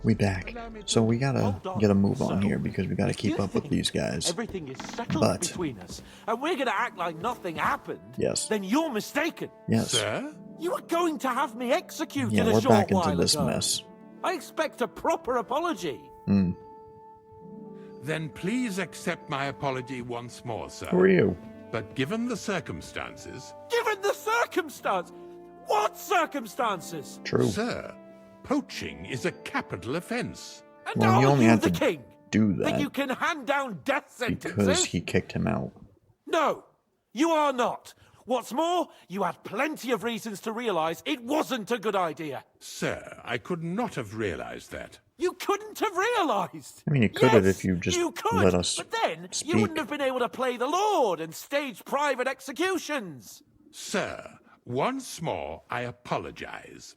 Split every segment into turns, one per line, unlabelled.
We back. So we gotta get a move on here because we gotta keep up with these guys.
Everything is settled
But
between us, and we're gonna act like nothing happened.
yes,
Then you're mistaken.
yes,
Sir?
You were going to have me executed
yeah,
a
we're
short
back into
while
this
ago.
mess.
I expect a proper apology.
Hmm.
Then please accept my apology once more, sir.
Who are you?
But given the circumstances...
Given the circumstance, what circumstances?
True.
Sir, poaching is a capital offense.
And
Well, he
are
only
you
had
the
to
king?
do
That you
that
can hand down death sentences?
because he kicked him out.
No, you are not. What's more, you had plenty of reasons to realize it wasn't a good idea.
Sir, I could not have realized that.
You couldn't have realized.
I mean, you could have
Yes,
if you just
you could,
let us
but then
speak.
you wouldn't have been able to play the Lord and stage private executions.
Sir, once more, I apologize.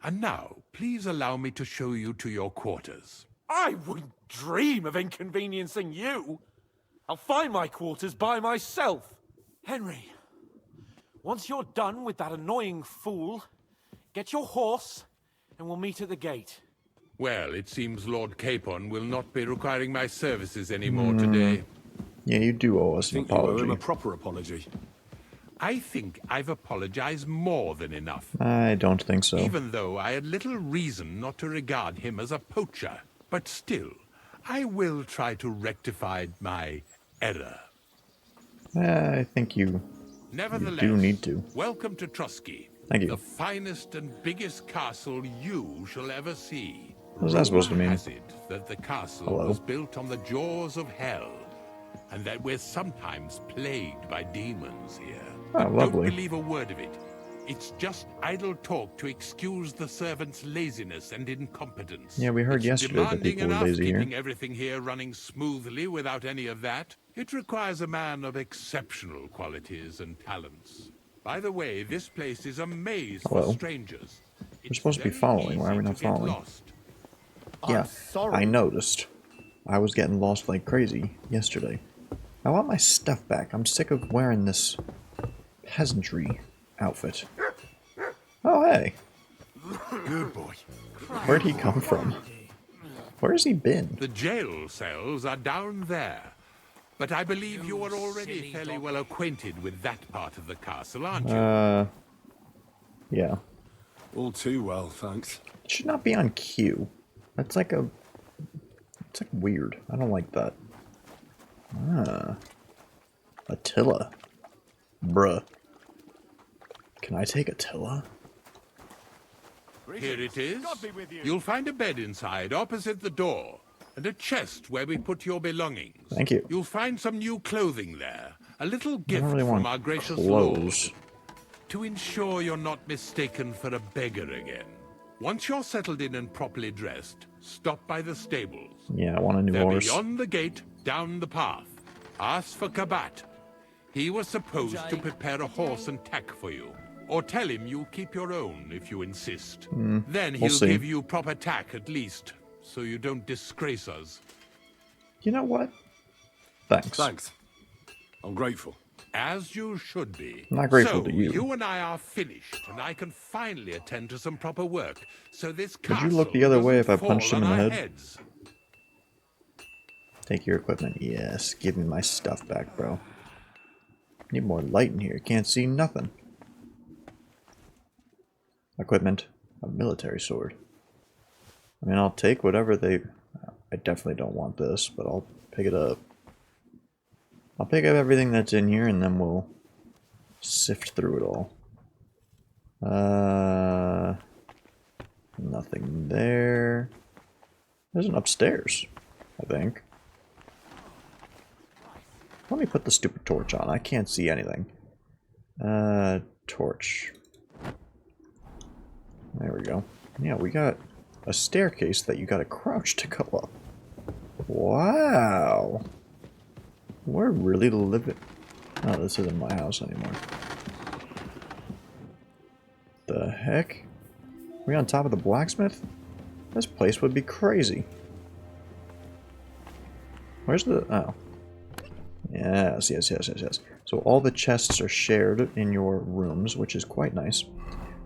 And now, please allow me to show you to your quarters.
I wouldn't dream of inconveniencing you. I'll find my quarters by myself. Henry, once you're done with that annoying fool, get your horse and we'll meet at the gate.
Well, it seems Lord Capon will not be requiring my services anymore today.
Yeah, you do owe us
I
an
think you owe him
apology.
a proper apology.
I think I've apologized more than enough,
I don't think so.
even though I had little reason not to regard him as a poacher. But still, I will try to rectify my error.
I think you
Nevertheless,
do need to.
welcome to Trosky.
Thank you.
The finest and biggest castle you shall ever see.
What's that supposed to mean?
Has it that the castle
Hello?
was built on the jaws of hell, and that we're sometimes plagued by demons here.
Oh,
But
lovely.
don't believe a word of it. It's just idle talk to excuse the servants' laziness and incompetence.
Yeah, we heard
It's
yesterday that
demanding
people were
enough
lazy here.
keeping everything here running smoothly without any of that. It requires a man of exceptional qualities and talents. By the way, this place is a maze
Hello.
for strangers.
We're supposed to be
very
following. Why are we
easy
not
to get
following?
lost.
Yeah,
sorry.
I noticed. I was getting lost like crazy yesterday. I want my stuff back. I'm sick of wearing this peasantry outfit. Oh, hey.
Good boy.
Where'd he come from? Where's he been?
The jail cells are down there. But I believe you are already fairly well acquainted with that part of the castle, aren't you?
Yeah.
All too well, thanks.
It should not be on cue. That's like a... It's like weird. I don't like that. Attila. Bruh. Can I take Attila?
Here it is. You'll find a bed inside, opposite the door, and a chest where we put your belongings.
Thank you.
You'll find some new clothing there, a little
I
gift
don't really
from
want
our gracious
clothes.
lord, to ensure you're not mistaken for a beggar again. Once you're settled in and properly dressed, stop by the stables.
Yeah, I want a new
They're
horse.
beyond the gate, down the path. Ask for Kabat. He was supposed to prepare a horse and tack for you. Or tell him you'll keep your own if you insist. Then he'll
see.
give you proper tack at least, so you don't disgrace us.
You know what? Thanks.
Thanks. I'm grateful.
As you should be.
I'm not grateful
so,
to you.
You and I are finished, and I can finally attend to some proper work. So this
Would you
castle
look the other way
doesn't
if I punched
fall
him in
on
the
our
head?
heads.
Take your equipment. Yes, give me my stuff back, bro. Need more light in here. Can't see nothing. Equipment. A military sword. I mean, I'll take whatever they... I definitely don't want this, but I'll pick it up. I'll pick up everything that's in here, and then we'll sift through it all. Nothing there. There's an upstairs, I think. Let me put the stupid torch on. I can't see anything. Torch. There we go. Yeah, we got a staircase that you gotta crouch to go up. Wow. We're really living. Oh, this isn't my house anymore. The heck? We on top of the blacksmith? This place would be crazy. Where's the... Oh. Yes, yes, yes, yes, yes. So all the chests are shared in your rooms, which is quite nice.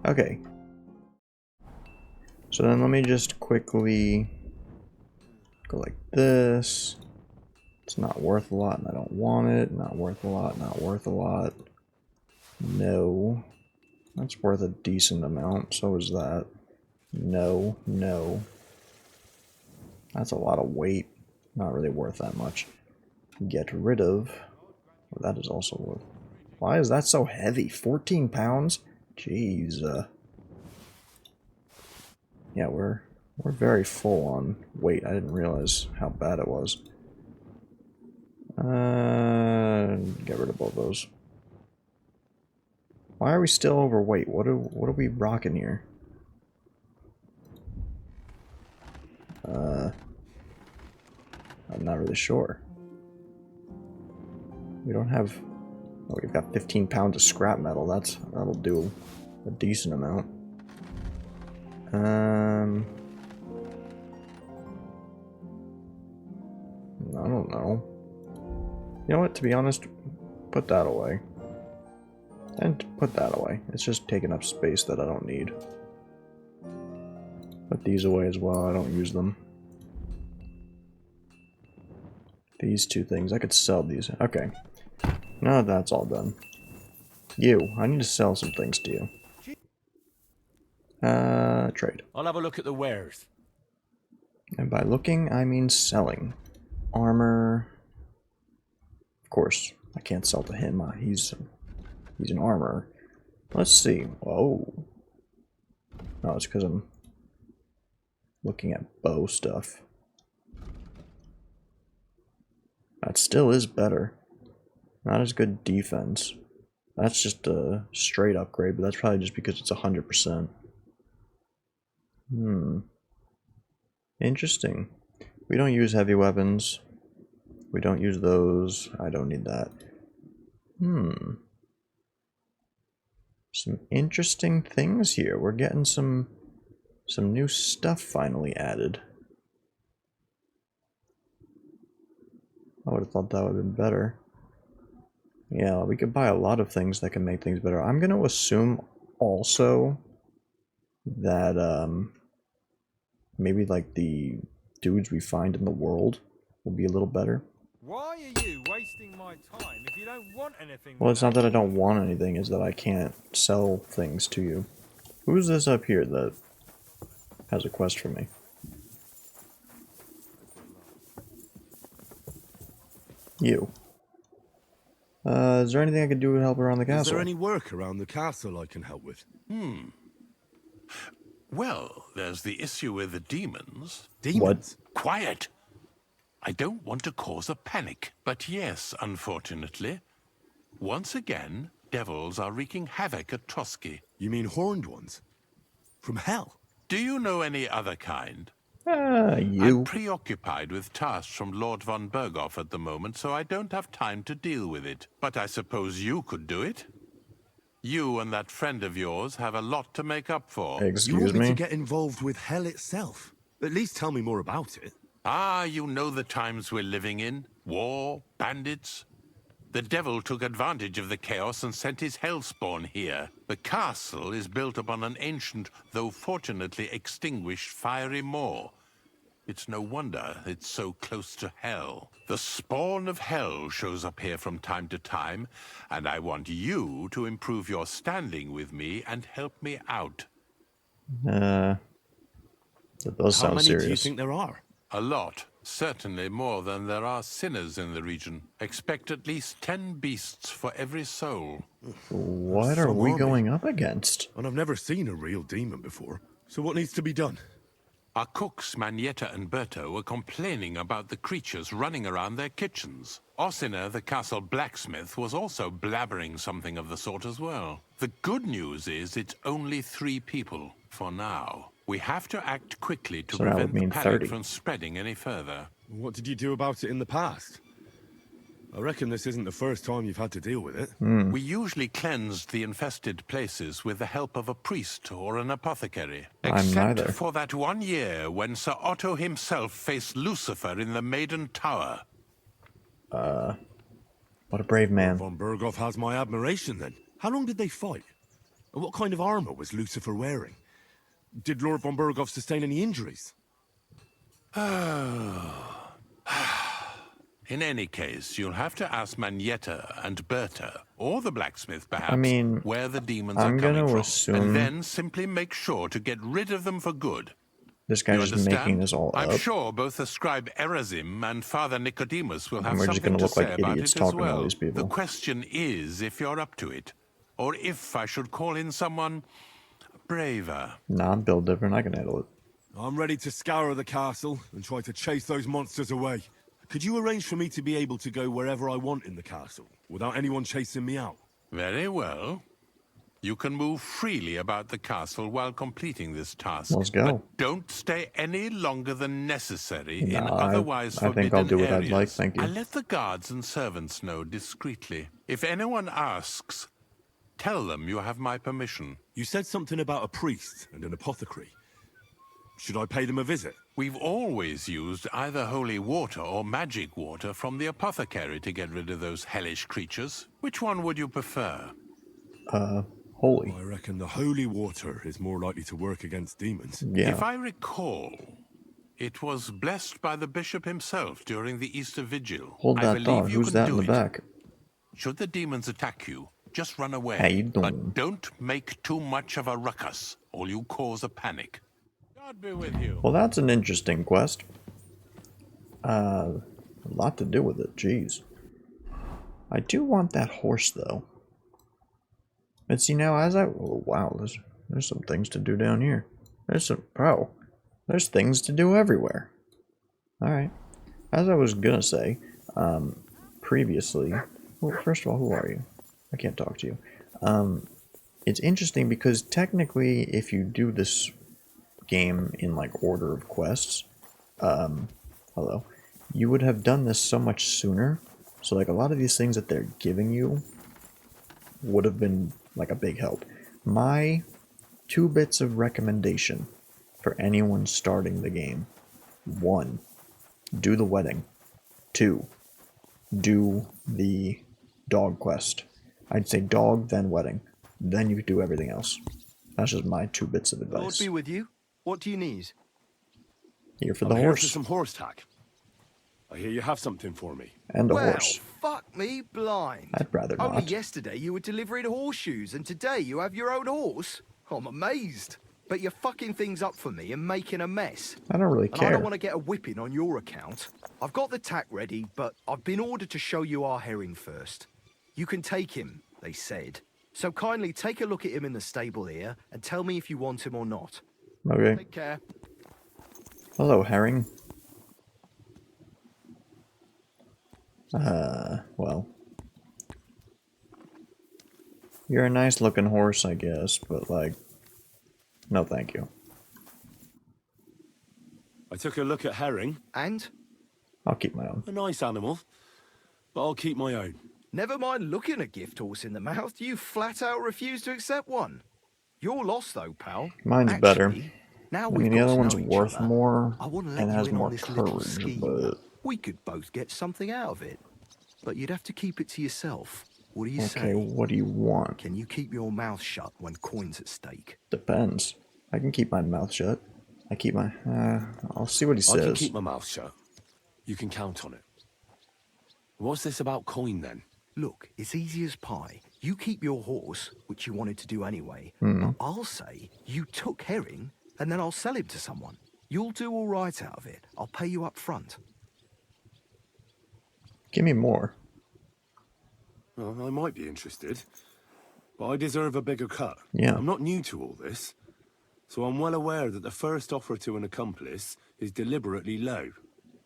Okay. So then let me just quickly go like this. It's not worth a lot and I don't want it. Not worth a lot, not worth a lot. No. That's worth a decent amount. So is that. No, no. That's a lot of weight. Not really worth that much. Get rid of. Well, that is also worth. Why is that so heavy? 14 pounds? Jeez. Yeah, we're very full on weight. I didn't realize how bad it was. Get rid of both those. Why are we still overweight? What are we rocking here? I'm not really sure. We don't have. Oh, we've got 15 pounds of scrap metal. That'll do a decent amount. I don't know. You know what? To be honest, put that away. And put that away. It's just taking up space that I don't need. Put these away as well. I don't use them. These two things. I could sell these. Okay. Now that that's all done. You. I need to sell some things to you. Trade.
I'll have a look at the wares.
And by looking, I mean selling. Armor. Of course, I can't sell to him. He's an armorer. Let's see. Whoa. No, it's because I'm looking at bow stuff. That still is better. Not as good defense. That's just a straight upgrade, but that's probably just because it's 100%. Interesting. We don't use heavy weapons. We don't use those. I don't need that. Some interesting things here. We're getting some new stuff finally added. I would have thought that would have been better. Yeah, we could buy a lot of things that can make things better. I'm going to assume also that maybe like the dudes we find in the world will be a little better.
Why are you wasting my time if you don't want anything?
Well, it's not that I don't want anything, it's that I can't sell things to you. Who's this up here that has a quest for me? You. Is there anything I could do to help around the castle?
Is there any work around the castle I can help with?
Well, there's the issue with the demons.
Demons?
Quiet! I don't want to cause a panic, but yes, unfortunately. Once again, devils are wreaking havoc at Trosky.
You mean horned ones? From hell?
Do you know any other kind?
You.
I'm preoccupied with tasks from Lord von Berghoff at the moment, so I don't have time to deal with it. But I suppose you could do it? You and that friend of yours have a lot to make up for.
Excuse
you want me
me?
to get involved with hell itself? At least tell me more about it.
Ah, you know the times we're living in. War, bandits. The devil took advantage of the chaos and sent his hellspawn here. The castle is built upon an ancient, though fortunately extinguished, fiery moor. It's no wonder it's so close to hell. The spawn of hell shows up here from time to time, and I want you to improve your standing with me and help me out.
That does
How
sound
many do you
serious.
think there are?
A lot. Certainly more than there are sinners in the region. Expect at least 10 beasts for every soul.
What are
Some
we
army.
going up against?
And I've never seen a real demon before. So what needs to be done?
Our cooks, Manietta and Berto, were complaining about the creatures running around their kitchens. Ossina, the castle blacksmith, was also blabbering something of the sort as well. The good news is it's only 3 people, for now. We have to act quickly to
So that would
prevent the
mean
panic
30.
from spreading any further.
What did you do about it in the past? I reckon this isn't the first time you've had to deal with it.
We usually cleansed the infested places with the help of a priest or an apothecary.
I'm
Except
neither.
for that one year when Sir Otto himself faced Lucifer in the Maiden Tower.
What a brave man.
Von Berghoff has my admiration then. How long did they fight? And what kind of armor was Lucifer wearing? Did Lord von Berghoff sustain any injuries?
In any case, you'll have to ask Manietta and Berta, or the blacksmith perhaps,
I mean,
where the demons
I'm
are coming
gonna
from.
assume
And then simply make sure to get rid of them for good.
this
You
guy's just making
understand?
this all
I'm
up.
sure both the scribe Erazim and Father Nicodemus will have
And we're just
something
gonna
to
look like
say about
idiots
it as
talking to all
well.
these people.
The question is if you're up to it, or if I should call in someone braver.
Nah, I'm built different. I can handle it.
I'm ready to scour the castle and try to chase those monsters away. Could you arrange for me to be able to go wherever I want in the castle, without anyone chasing me out?
Very well. You can move freely about the castle while completing this task.
Let's go.
But don't stay any longer than necessary in
Nah,
otherwise
I think I'll
forbidden
do what
areas.
I'd like, thank you.
I let the guards and servants know discreetly. If anyone asks, tell them you have my permission.
You said something about a priest and an apothecary. Should I pay them a visit?
We've always used either holy water or magic water from the apothecary to get rid of those hellish creatures. Which one would you prefer?
Holy.
I reckon the holy water is more likely to work against demons.
Yeah.
If I recall, it was blessed by the bishop himself during the Easter Vigil.
Hold
I
that
believe
thought.
you
Who's
can
that
do
in the
it.
back?
Should the demons attack you, just run away.
How you doing?
But don't make too much of a ruckus, or you cause a panic. God be with you.
Well, that's an interesting quest. A lot to do with it. Jeez. I do want that horse, though. And see, now as I... Oh, wow, there's some things to do down here. There's some... Bro, there's things to do everywhere. Alright. As I was gonna say, previously... Well, first of all, who are you? I can't talk to you. It's interesting because technically, if you do this game in, like, order of quests... hello. You would have done this so much sooner. So, like, a lot of these things that they're giving you would have been, like, a big help. My 2 bits of recommendation for anyone starting the game. 1, do the wedding. 2, do the dog quest. I'd say dog, then wedding. Then you do everything else. That's just my 2 bits of
Lord
advice.
be with you. What do you need?
Here for the
I'm here for
horse.
some horse tack. I hear you have something for me.
And a
Well,
horse.
fuck me blind.
I'd rather
Only
not.
yesterday you were delivering horseshoes, and today you have your own horse? I'm amazed. But you're fucking things up for me and making a mess.
I don't really
And I
care.
don't want to get a whipping on your account. I've got the tack ready, but I've been ordered to show you our herring first. You can take him, they said. So kindly take a look at him in the stable here and tell me if you want him or not.
Okay.
Take care.
Hello, herring. Well. You're a nice looking horse, I guess, but like, no thank you.
I took a look at herring.
And?
I'll keep my own.
A nice animal. But I'll keep my own.
Never mind looking a gift horse in the mouth, you flat out refuse to accept one. You're lost though, pal.
Mine's better.
Actually, now
I
we've
mean, the
got
other
to
one's
know each
worth
other,
more
I want to let
and
you
has
in
more
on this little
courage,
scheme.
but...
We could both get something out of it. But you'd have to keep it to yourself. What do you
Okay,
say?
what do you want?
Can you keep your mouth shut when coin's at stake?
Depends. I can keep my mouth shut. I keep my... I'll see what he
I can
says.
keep my mouth shut. You can count on it. What's this about coin, then?
Look, it's easy as pie. You keep your horse, which you wanted to do anyway.
Hmm.
But I'll say you took herring, and then I'll sell him to someone. You'll do all right out of it. I'll pay you up front.
Give me more.
Well, I might be interested. But I deserve a bigger cut.
Yeah.
I'm not new to all this. So I'm well aware that the first offer to an accomplice is deliberately low.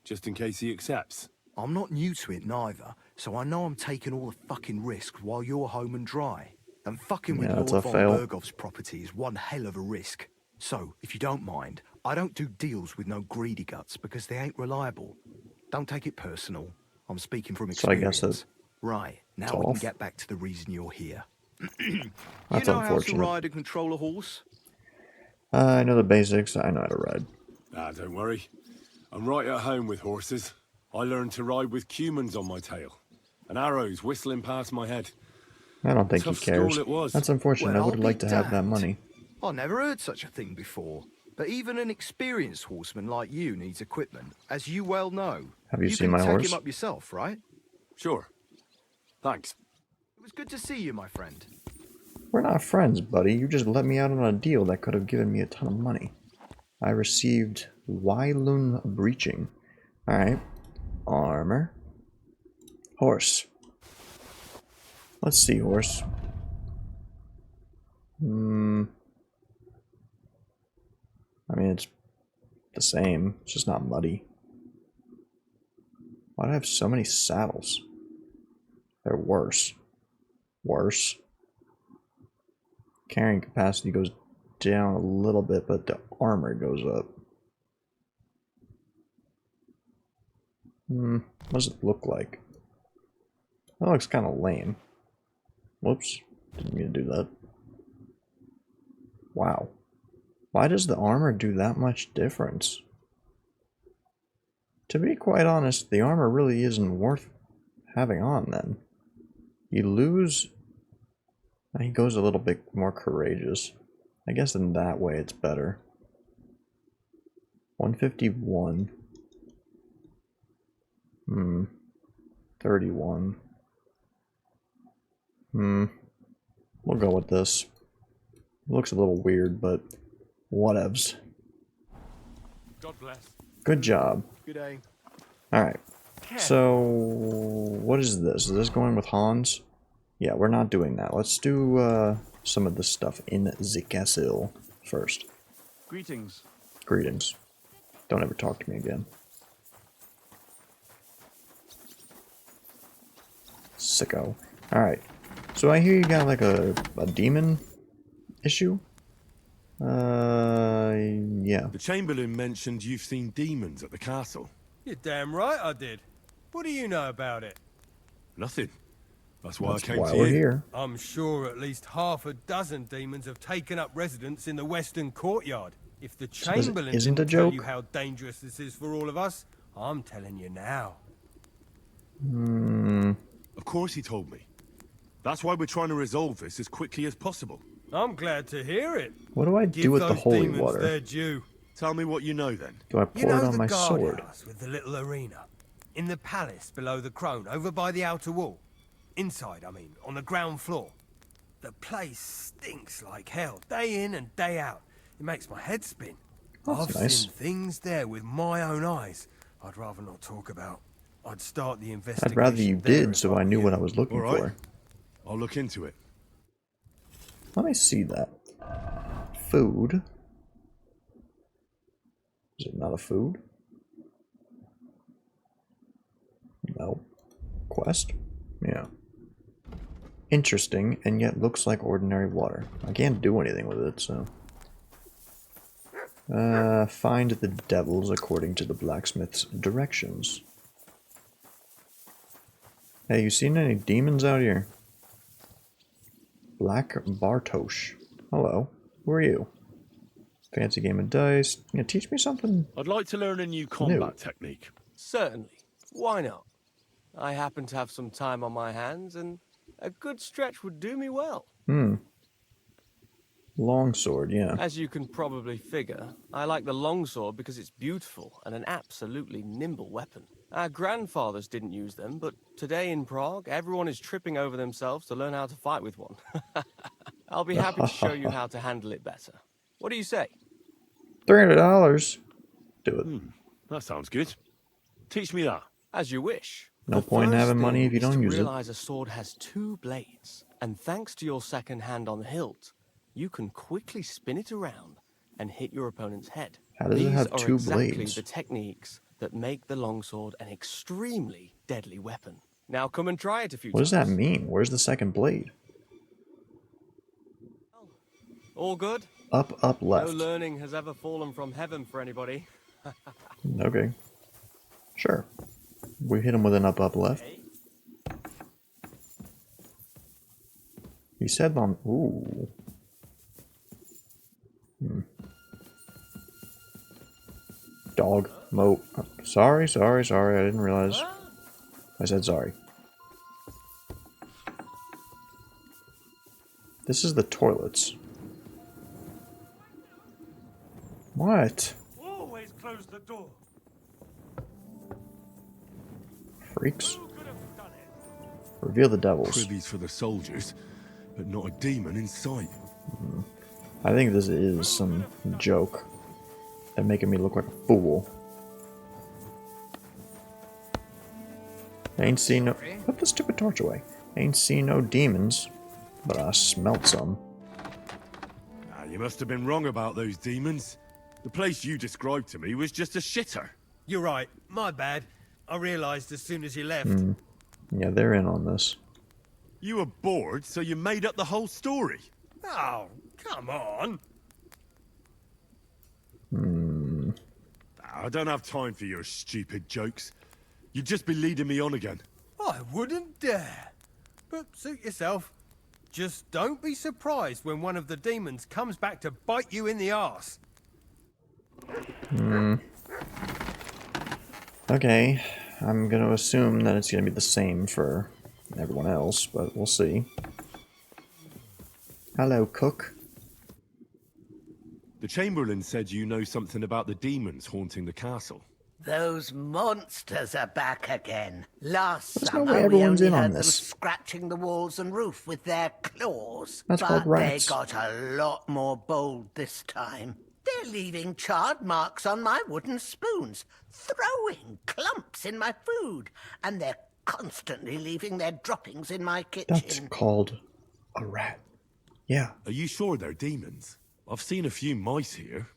Just in case he accepts.
I'm not new to it neither, so I know I'm taking all the fucking risks while you're home and dry. And fucking with
Yeah, that's
Lord
a
von
fail.
Berghoff's property is one hell of a risk. So, if you don't mind, I don't do deals with no greedy guts because they ain't reliable. Don't take it personal. I'm speaking from
So I
experience.
guess that-
Right, now
it's
we can
off.
get back to the reason you're here.
That's
you know how to
unfortunate.
ride and control a horse?
I know the basics. I know how to ride.
Don't worry. I'm right at home with horses. I learned to ride with cumans on my tail. And arrows whistling past my head.
I don't think
Tough
he cares.
school it was.
That's unfortunate.
Well,
I would have
I'll
liked
be
to have that
damned.
money.
I never heard such a thing before. But even an experienced horseman like you needs equipment, as you well know.
Have you seen
can
my
take
horse?
him up yourself, right?
Sure. Thanks.
It was good to see you, my friend.
We're not friends, buddy. You just let me out on a deal that could have given me a ton of money. I received Wylun Breaching. Alright. Armor. Horse. Let's see, horse. I mean, it's the same. It's just not muddy. Why do I have so many saddles? They're worse. Worse. Carrying capacity goes down a little bit, but the armor goes up. What does it look like? That looks kind of lame. Whoops. Didn't mean to do that. Wow. Why does the armor do that much difference? To be quite honest, the armor really isn't worth having on then. You lose... He goes a little bit more courageous. I guess in that way it's better. 151. 31. We'll go with this. It looks a little weird, but whatevs.
God bless.
Good job.
Good day.
Alright. So, what is this? Is this going with Hans? Yeah, we're not doing that. Let's do some of this stuff in the castle first.
Greetings.
Greetings. Don't ever talk to me again. Sicko. Alright. So I hear you got like a demon issue? Yeah.
The Chamberlain mentioned you've seen demons at the castle.
You're damn right I did. What do you know about it?
Nothing. That's why
That's
I came
why
to
we're
you.
here.
I'm sure at least half a dozen demons have taken up residence in the western courtyard. If the
So this
Chamberlain
isn't
didn't
a
tell
joke?
you how dangerous this is for all of us, I'm telling you now.
Of course he told me. That's why we're trying to resolve this as quickly as possible.
I'm glad to hear it.
What do I
Give
do with the
those
holy
demons
water?
their due.
Tell me what you know then.
Do I
You
pour it
know
on
the
my sword?
guardhouse with the little arena? In the palace below the crone, over by the outer wall? Inside, I mean, on the ground floor. The place stinks like hell, day in and day out. It makes my head spin.
That's
I've
nice.
seen things there with my own eyes I'd rather not talk about. I'd start the investigation.
I'd rather you
there
did,
if
so I
were
knew
you.
what I was looking
All right.
for.
I'll look into it.
Let me see that. Food. Is it not a food? No. Quest? Yeah. Interesting, and yet looks like ordinary water. I can't do anything with it, so... find the devils according to the blacksmith's directions. Hey, you seen any demons out here? Black Bartosz. Hello. Who are you? Fancy game of dice. You gonna teach me something?
I'd like to learn a new combat technique.
Certainly. Why not? I happen to have some time on my hands, and a good stretch would do me well.
Longsword, yeah.
As you can probably figure, I like the longsword because it's beautiful and an absolutely nimble weapon. Our grandfathers didn't use them, but today in Prague, everyone is tripping over themselves to learn how to fight with one. I'll be happy to show you how to handle it better. What do you say?
$300. Do it.
That sounds good. Teach me that.
As you wish.
No
The
point in
first
having money
thing
if you
is
don't
to
use it.
realize a sword has two blades, and thanks to your second hand on the hilt, you can quickly spin it around and hit your opponent's head.
How does it
These
have
are
two
exactly
blades?
the techniques that make the longsword an extremely deadly weapon. Now come and try it a few
What does that
times.
mean? Where's the second blade?
All good?
Up,
No
left.
learning has ever fallen from heaven for anybody.
Okay. Sure. We hit him with an up, left. He said on... Ooh. Dog. Moat. Sorry. I didn't realize. I said sorry. This is the toilets. What?
Always close the door.
Freaks.
Who could have done it?
Reveal the devils.
Privies for the soldiers, but not a demon in sight.
I think this is some joke. They're making me look like a fool. Ain't seen no... Put the stupid torch away. Ain't seen no demons, but I smelt some.
Ah, you must have been wrong about those demons. The place you described to me was just a shitter.
You're right. My bad. I realised as soon as you left.
Yeah, they're in on this.
You were bored, so you made up the whole story.
Oh, come on.
I don't have time for your stupid jokes. You'd just be leading me on again.
I wouldn't dare. But suit yourself. Just don't be surprised when one of the demons comes back to bite you in the arse.
Okay, I'm gonna assume that it's gonna be the same for everyone else, but we'll see. Hello, cook.
The Chamberlain said you know something about the demons haunting the castle.
Those monsters are back again. Last
There's no
summer
way
we
everyone's
only
in on
heard them
this.
scratching the walls and roof with their claws.
That's called
but
rats.
they got a lot more bold this time. They're leaving charred marks on my wooden spoons, throwing clumps in my food, and they're constantly leaving their droppings in my kitchen.
That's called a rat. Yeah.
Are you sure they're demons? I've seen a few mice here.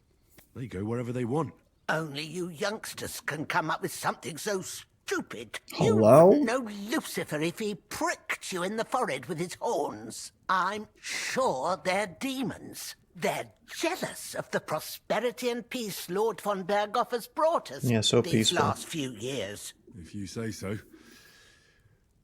They go wherever they want.
Only you youngsters can come up with something so stupid.
Hello?
You wouldn't know Lucifer if he pricked you in the forehead with his horns. I'm sure they're demons. They're jealous of the prosperity and peace Lord von Berghoff has brought us
Yeah, so
these
peaceful.
last few years.
If you say so.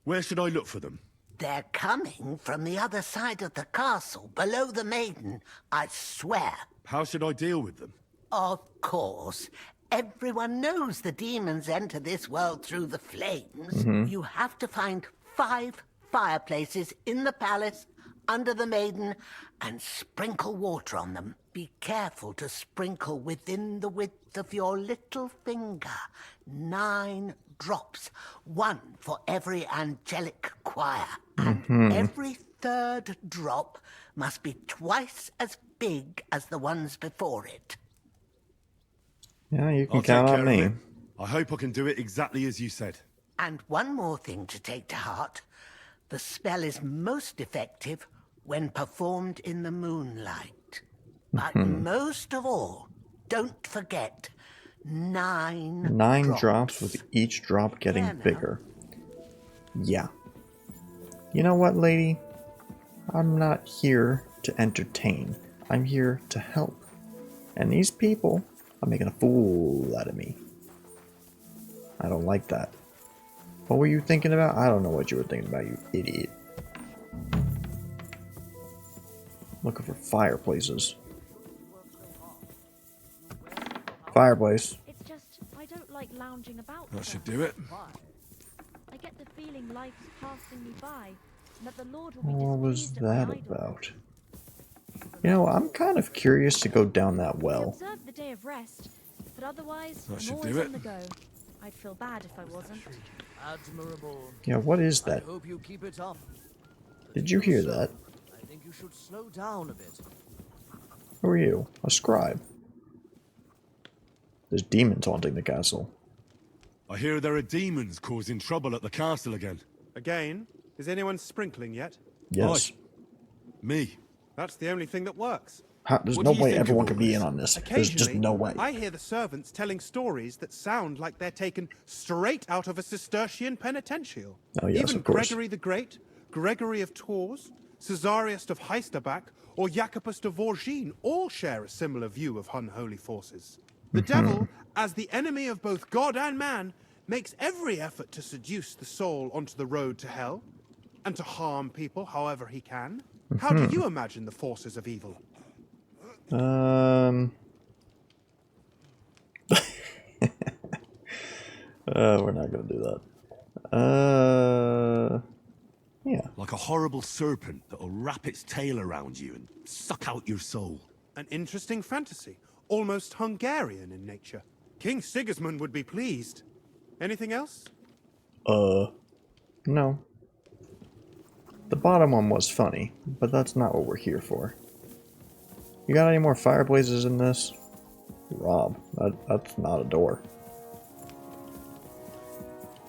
Where should I look for them?
They're coming from the other side of the castle, below the maiden, I swear.
How should I deal with them?
Of course. Everyone knows the demons enter this world through the flames. You have to find 5 fireplaces in the palace, under the maiden, and sprinkle water on them. Be careful to sprinkle within the width of your little finger. 9 drops, 1 for every angelic choir. And every 3rd drop must be twice as big as the ones before it.
Yeah, you can
I'll
count
take
on
care of
me.
it. I hope I can do it exactly as you said.
And one more thing to take to heart. The spell is most effective when performed in the moonlight. But most of all, don't forget, 9
9 drops with each drop getting
Yeah, now.
bigger. Yeah. You know what, lady? I'm not here to entertain. I'm here to help. And these people are making a fool out of me. I don't like that. What were you thinking about? I don't know what you were thinking about, you idiot. Looking for fireplaces. Fireplace.
It's just, I don't like lounging about.
That
with
should
them.
do it.
I get the feeling life's passing me by, and that the Lord will be
What was
displeased at my
that
idleness.
about? You know, I'm kind of curious to go down that
I
well.
observe the day of rest, but otherwise,
That
I'm
should
always
do
on
it.
the go. I'd feel bad if I wasn't.
Admirable.
Yeah, what is that?
I hope you keep it up.
Did you hear that?
I think you should slow down a bit.
Who are you? A scribe. There's demons haunting the castle.
I hear there are demons causing trouble at the castle again.
Again? Is anyone sprinkling yet?
Yes.
Me.
That's the only thing that works.
There's
What
no
do you
way
think of
everyone
all
could be
this?
in on this. There's just
Occasionally,
no way.
I hear the servants telling stories that sound like they're taken straight out of a Cistercian penitential.
Oh, yes,
Even
of course.
Gregory the Great, Gregory of Tours, Caesarius of Heisterbach, or Jacobus de Vorgine all share a similar view of unholy forces. The devil, as the enemy of both God and man, makes every effort to seduce the soul onto the road to hell, and to harm people however he can. How do you imagine the forces of evil?
We're not gonna do that. Yeah.
Like a horrible serpent that'll wrap its tail around you and suck out your soul.
An interesting fantasy. almost Hungarian in nature. King Sigismund would be pleased. Anything else?
No. The bottom one was funny, but that's not what we're here for. You got any more fireplaces in this? Rob, that's not a door.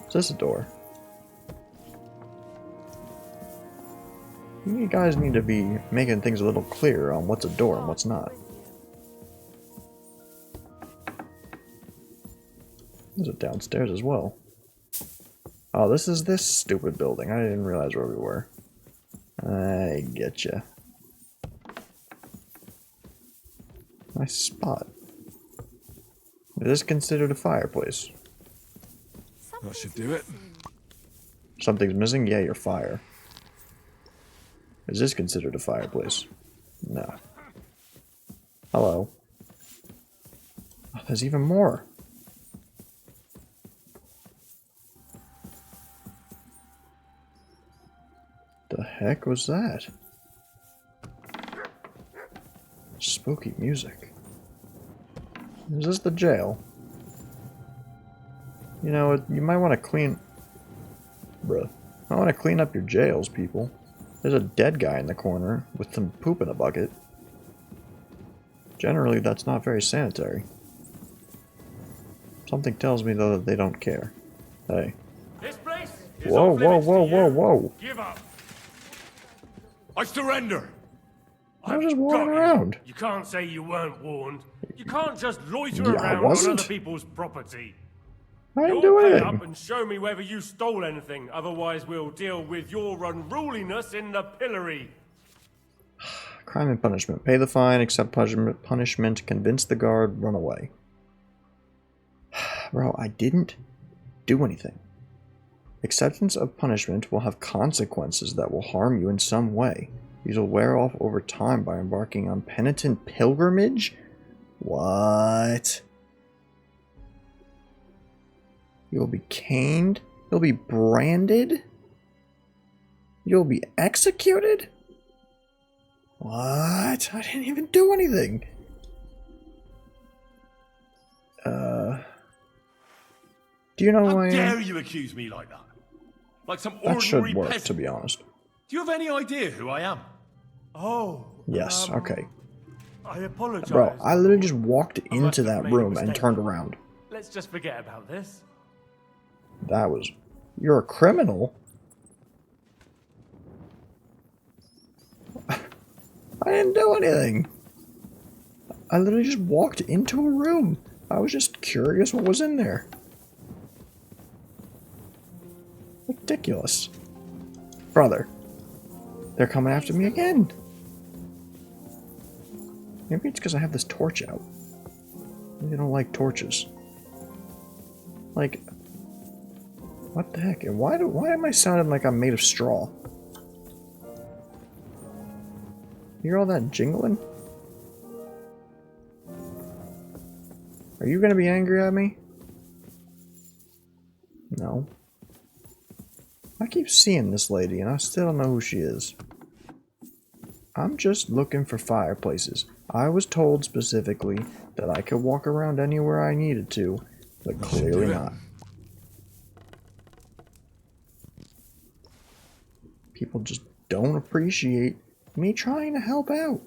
Is this a door? You guys need to be making things a little clearer on what's a door and what's not. There's a downstairs as well. Oh, this is this stupid building. I didn't realize where we were. I getcha. Nice spot. Is this considered a fireplace?
That should do it.
Something's missing? Yeah, your fire. Is this considered a fireplace? No. Hello. Oh, there's even more. The heck was that? Spooky music. Is this the jail? You know, you might want to clean... Bruh. I want to clean up your jails, people. There's a dead guy in the corner with some poop in a bucket. Generally, that's not very sanitary. Something tells me, though, that they don't care. Hey.
This place is
Whoa,
off
whoa,
limits
whoa,
to
whoa,
you.
whoa.
Give up. I surrender.
I was just walking around.
You can't say you weren't warned. You can't just loiter
Yeah, I
around on
wasn't.
other people's property.
I didn't
You'll
do
pay
anything.
up and show me whether you stole anything. Otherwise, we'll deal with your unruliness in the pillory.
Crime and punishment. Pay the fine, accept punishment, convince the guard, run away. Bro, I didn't do anything. Acceptance of punishment will have consequences that will harm you in some way. These will wear off over time by embarking on penitent pilgrimage? What? You'll be caned? You'll be branded? You'll be executed? What? I didn't even do anything. Do you know who I
How
am?
dare you accuse me like that? Like some
That should
ordinary
work,
peasant.
to be honest.
Do you have any idea who I am? Oh.
Yes, okay.
I apologize.
Bro, I literally just walked
I must
into
have
that
made a
room and
mistake.
turned around.
Let's just forget about this.
That was... You're a criminal? I didn't do anything. I literally just walked into a room. I was just curious what was in there. Ridiculous. Brother. They're coming after me again. Maybe it's because I have this torch out. Maybe they don't like torches. Like... What the heck? And why am I sounding like I'm made of straw? You hear all that jingling? Are you gonna be angry at me? No. I keep seeing this lady and I still don't know who she is. I'm just looking for fireplaces. I was told specifically that I could walk around anywhere I needed to, but clearly not. People just don't appreciate me trying to help out.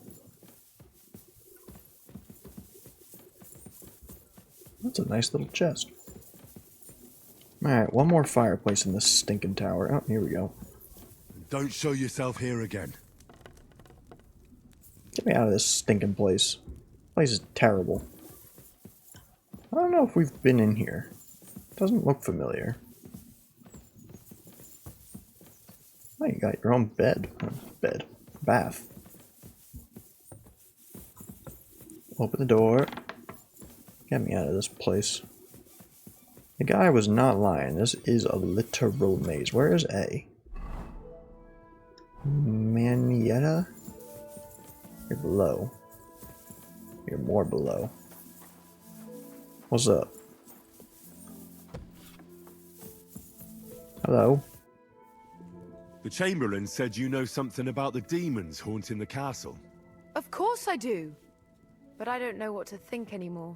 That's a nice little chest. Alright, one more fireplace in this stinking tower. Oh, here we go.
Don't show yourself here again.
Get me out of this stinking place. This place is terrible. I don't know if we've been in here. Doesn't look familiar. Oh, you got your own bed. Bath. Open the door. Get me out of this place. The guy was not lying. This is a literal maze. Where is A? Manietta? You're below. You're more below. What's up? Hello?
The Chamberlain said you know something about the demons haunting the castle.
Of course I do. but I don't know what to think anymore.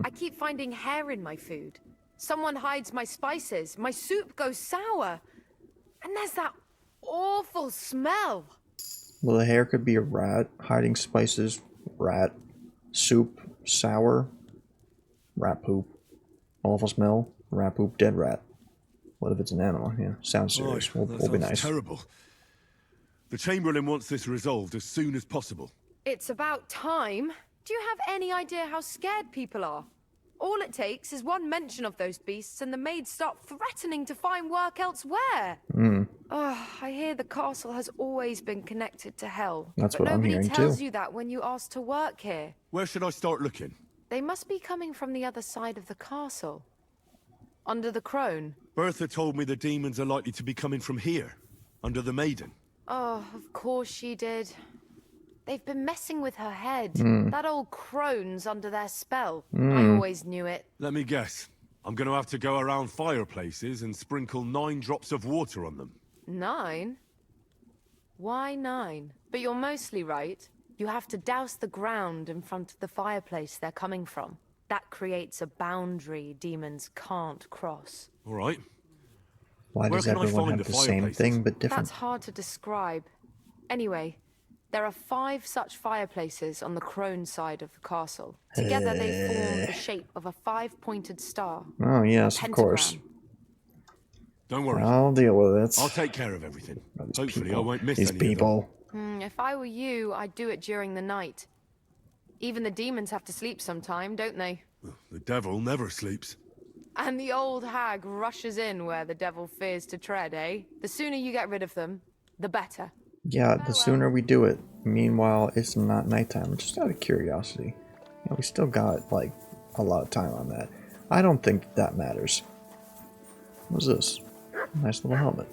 I keep finding hair in my food. Someone hides my spices. My soup goes sour. And there's that awful smell.
Well, the hair could be a rat hiding spices. Rat. Soup. Sour. Rat poop. Awful smell. Rat poop. Dead rat. What if it's an animal? Yeah, sounds serious.
Right,
We'll be nice.
Terrible. The Chamberlain wants this resolved as soon as possible.
It's about time. Do you have any idea how scared people are? All it takes is one mention of those beasts and the maids start threatening to find work elsewhere. Oh, I hear the castle has always been connected to hell.
That's
but
what I'm hearing
nobody tells
too.
you that when you ask to work here.
Where should I start looking?
They must be coming from the other side of the castle. Under the crone.
Bertha told me the demons are likely to be coming from here, under the Maiden.
Oh, of course she did. They've been messing with her head. That old crone's under their spell. I always knew it.
Let me guess. I'm going to have to go around fireplaces and sprinkle 9 drops of water on them.
9? Why 9? But you're mostly right. You have to douse the ground in front of the fireplace they're coming from. That creates a boundary demons can't cross.
All right.
Why
Where
does
can I
everyone
find
have
the
the same
fireplaces?
thing but different?
That's hard to describe. Anyway, there are 5 such fireplaces on the crone side of the castle. Together they form the shape of a 5-pointed star.
Oh, yes, of course.
Don't worry.
I'll deal with it.
I'll take care of everything.
These
Hopefully
people.
I won't miss
These
any
people.
If I were you, I'd do it during the night. Even the demons have to sleep sometime, don't they?
of them. The devil never sleeps.
And the old hag rushes in where the devil fears to tread, eh? The sooner you get rid of them, the better.
Yeah, the sooner we do it. Meanwhile, it's not nighttime. Just out of curiosity. You know, we still got, like, a lot of time on that. I don't think that matters. What's this? Nice little helmet.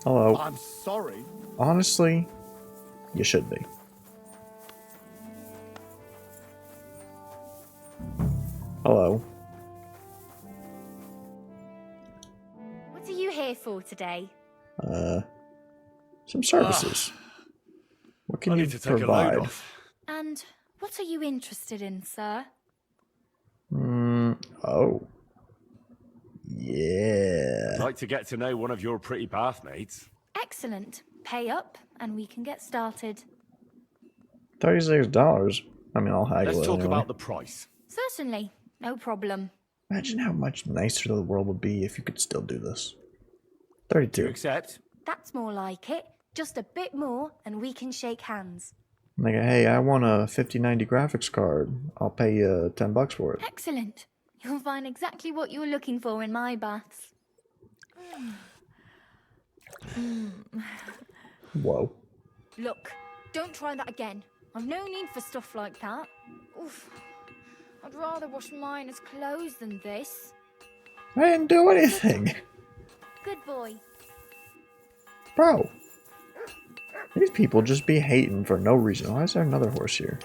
Hello.
I'm sorry.
Honestly, you should be. Hello.
What are you here for today?
Some services. What can
I
you
need to take a load
provide?
off.
And what are you interested in, sir?
Oh. Yeah.
I'd like to get to know one of your pretty bathmates.
Excellent. Pay up, and we can get started.
$36. I mean, I'll haggle
Let's
it
talk
anyway.
about the price.
Certainly. No problem.
Imagine how much nicer the world would be if you could still do this.
Do you
32.
accept?
That's more like it. Just a bit more, and we can shake hands.
Like, hey, I want a 5090 graphics card. I'll pay you $10 for it.
Excellent. You'll find exactly what you're looking for in my baths.
Whoa.
Look, don't try that again. I've no need for stuff like that. Oof. I'd rather wash mine as clothes than this.
I didn't do anything.
Good boy.
Bro. These people just be hating for no reason. Why is there another horse here?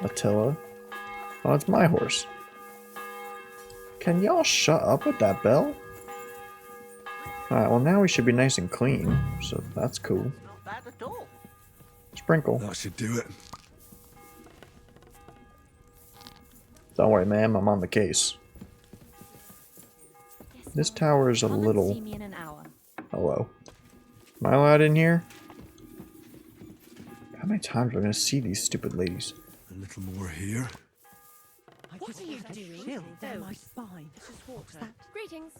Attila. Oh, it's my horse. Can y'all shut up with that bell? Alright, well now we should be nice and clean. So that's cool.
Not bad at all.
Sprinkle.
That should do it.
Don't worry, ma'am. I'm on the case. This tower is a little...
See me in an hour.
Hello. Am I allowed in here? How many times am I going to see these stupid ladies?
A little more here.
What are you doing? Chill down my spine. What's that?
Greetings.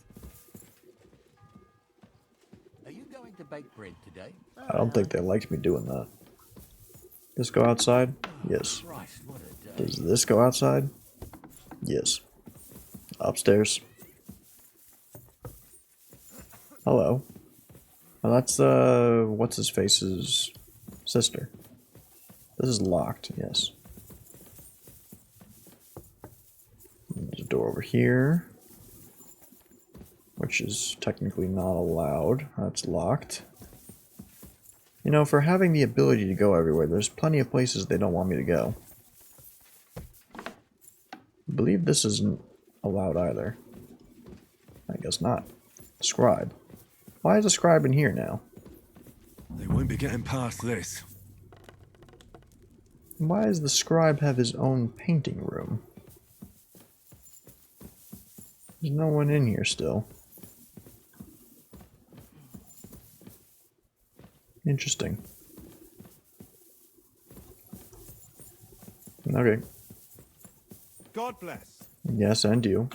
Are you going to bake bread today?
I don't think they liked me doing that. This go outside? Yes.
Christ, what a day.
Does this go outside? Yes. Upstairs? Hello. Well, that's, what's-his-face's sister. This is locked, yes. There's a door over here, which is technically not allowed. That's locked. You know, for having the ability to go everywhere, there's plenty of places they don't want me to go. I believe this isn't allowed either. I guess not. Scribe. Why is a scribe in here now?
They won't be getting past this.
Why does the scribe have his own painting room? There's no one in here still. Interesting. Okay.
God bless.
Yes, and you.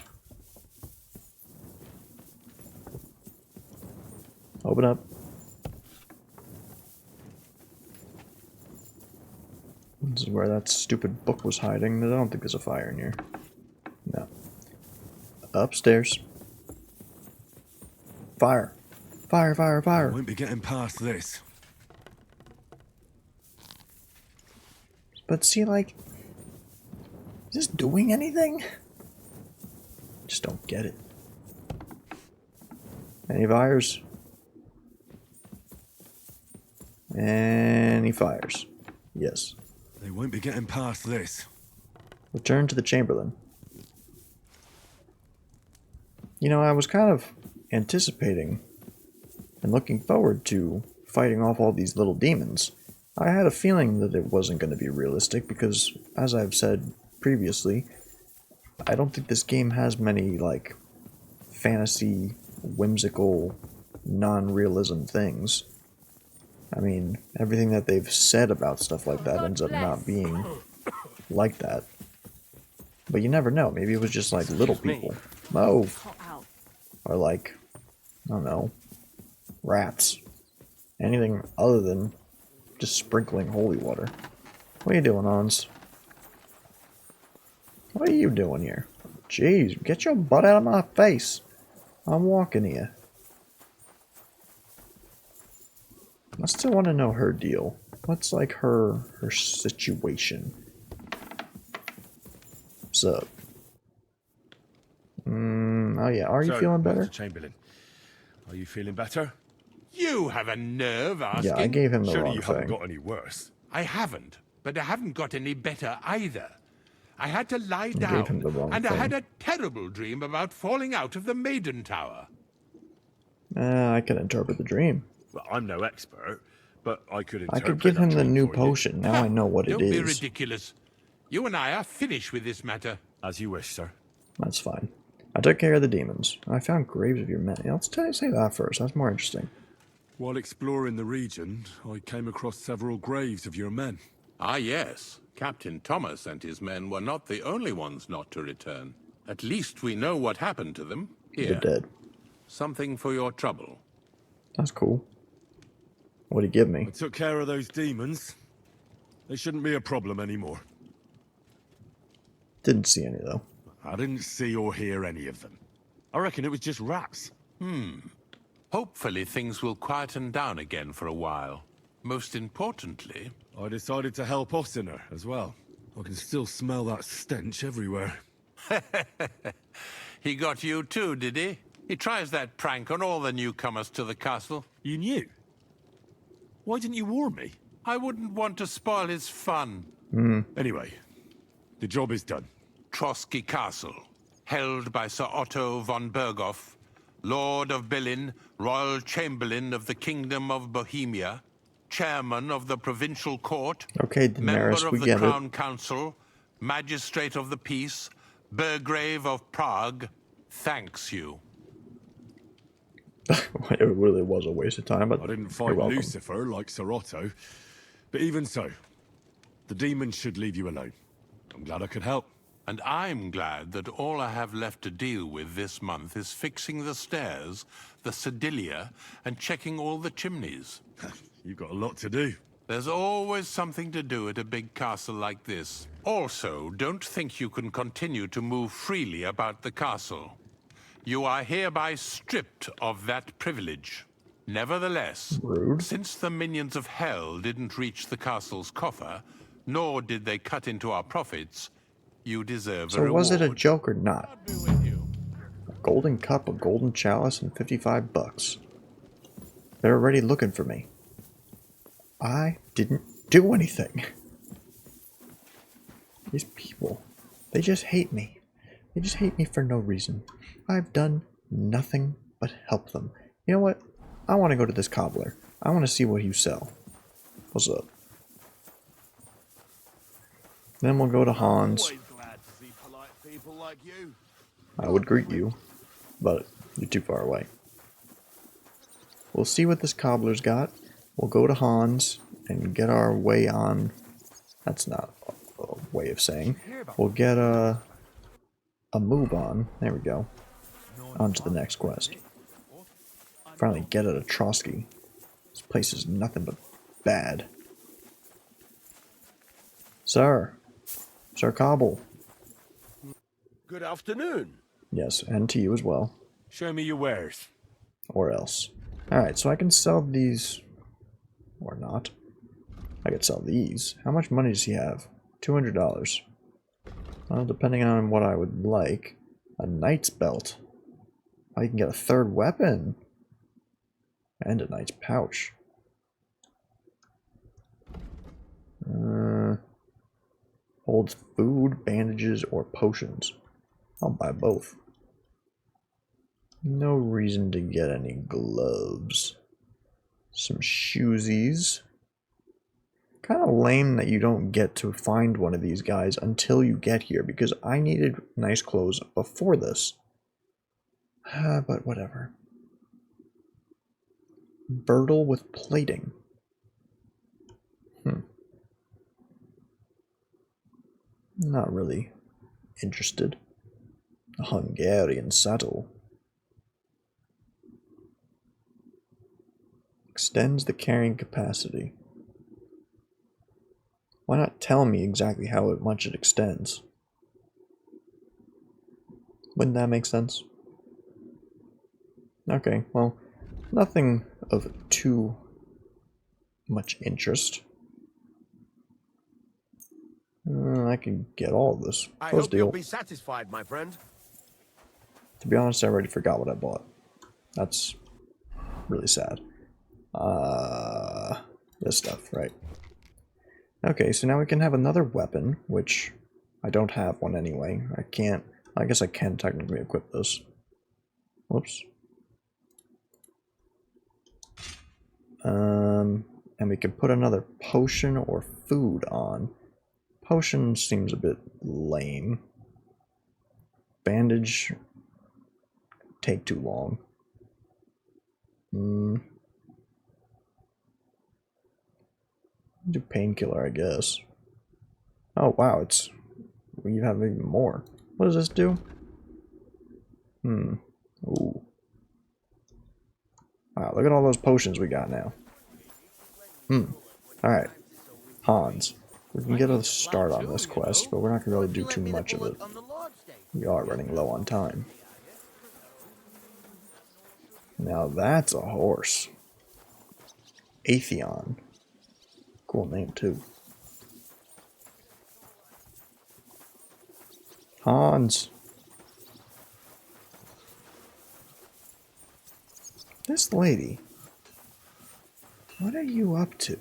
Open up. This is where that stupid book was hiding. I don't think there's a fire in here. No. Upstairs. Fire. Fire, fire, fire.
I won't be getting past this.
But see, like, is this doing anything? Just don't get it. Any fires? Any fires? Yes.
They won't be getting past this.
Return to the Chamberlain. You know, I was kind of anticipating and looking forward to fighting off all these little demons. I had a feeling that it wasn't going to be realistic because, as I've said previously, I don't think this game has many, like, fantasy, whimsical, non-realism things. I mean, everything that they've said about stuff like that ends up not being like that. But you never know. Maybe it was just like little people. Oh. Or like, I don't know, rats. Anything other than just sprinkling holy water. What are you doing, Hans? What are you doing here? Jeez, get your butt out of my face. I'm walking here. I still want to know her deal. What's like her situation? What's up? Oh yeah, are you feeling better?
Chamberlain, are you feeling better?
You have a nerve asking.
Yeah, I gave him the
Surely
wrong
you
thing.
haven't got any worse.
I haven't, but I haven't got any better either. I had to lie
gave
down,
him the wrong
and I
thing.
had a terrible dream about falling out of the Maiden Tower.
I can interpret the dream.
Well, I'm no expert, but I could
I
interpret
could give
that
him the
dream
new
for you.
potion. Now I know what it
Don't be
is.
ridiculous. You and I are finished with this matter.
As you wish, sir.
That's fine. I took care of the demons. I found graves of your men. Yeah, let's say that first. That's more interesting.
While exploring the region, I came across several graves of your men.
Ah, yes. Captain Thomas and his men were not the only ones not to return. At least we know what happened to them. Here.
They're dead.
Something for your trouble.
That's cool. What'd he give me?
I took care of those demons. They shouldn't be a problem anymore.
Didn't see any, though.
I didn't see or hear any of them. I reckon it was just rats.
Hopefully things will quieten down again for a while. Most importantly...
I decided to help Ossiner as well. I can still smell that stench everywhere.
He got you too, did he? He tries that prank on all the newcomers to the castle.
You knew? Why didn't you warn me?
I wouldn't want to spoil his fun.
Anyway, the job is done.
Trosky Castle, held by Sir Otto von Berghoff, Lord of Billin, Royal Chamberlain of the Kingdom of Bohemia, Chairman of the Provincial Court,
Okay,
Member
Daenerys,
of
we
the
get
Crown
it.
Council, Magistrate of the Peace, Burgrave of Prague, thanks you.
It really was a waste of time, but
I didn't
you're
fight
welcome.
Lucifer like Sir Otto. But even so, the demons should leave you alone. I'm glad I could help.
And I'm glad that all I have left to deal with this month is fixing the stairs, the sedilia, and checking all the chimneys.
You've got a lot to do.
There's always something to do at a big castle like this. Also, don't think you can continue to move freely about the castle. You are hereby stripped of that privilege. Nevertheless,
Rude.
since the minions of hell didn't reach the castle's coffer, nor did they cut into our profits, you deserve a
So
reward.
was it a joke or not?
God be with you.
A golden cup, a golden chalice, and $55. They're already looking for me. I didn't do anything. These people, they just hate me. They just hate me for no reason. I've done nothing but help them. You know what? I want to go to this cobbler. I want to see what you sell. What's up? Then we'll go to Hans.
Always glad to see polite people like you.
I would greet you, but you're too far away. We'll see what this cobbler's got. We'll go to Hans and get our way on. That's not a way of saying. We'll get a move on. There we go. On to the next quest. Finally get at a Trosky. This place is nothing but bad. Sir. Sir Cobble.
Good afternoon.
Yes, and to you as well.
Show me your wares.
Or else. Alright, so I can sell these. Or not. I could sell these. How much money does he have? $200. Well, depending on what I would like. A knight's belt. I can get a third weapon. And a knight's pouch. Holds food, bandages, or potions. I'll buy both. No reason to get any gloves. Some shoesies. Kind of lame that you don't get to find one of these guys until you get here, because I needed nice clothes before this. But whatever. Girdle with plating. Not really interested. A Hungarian saddle. Extends the carrying capacity. Why not tell me exactly how much it extends? Wouldn't that make sense? Okay, well, nothing of too much interest. I can get all of this.
I
Close
hope you'll
deal.
be satisfied, my friend.
To be honest, I already forgot what I bought. That's really sad. This stuff, right? Okay, so now we can have another weapon, which I don't have one anyway. I guess I can technically equip this. Whoops. And we can put another potion or food on. Potion seems a bit lame. Bandage take too long. Do painkiller, I guess. Oh wow, we have even more. What does this do? Ooh. Wow, look at all those potions we got now. Alright. Hans. We can get a start on this quest, but we're not going to really do too much of it. We are running low on time. Now that's a horse. Atheon. Cool name, too. Hans. This lady. What are you up to?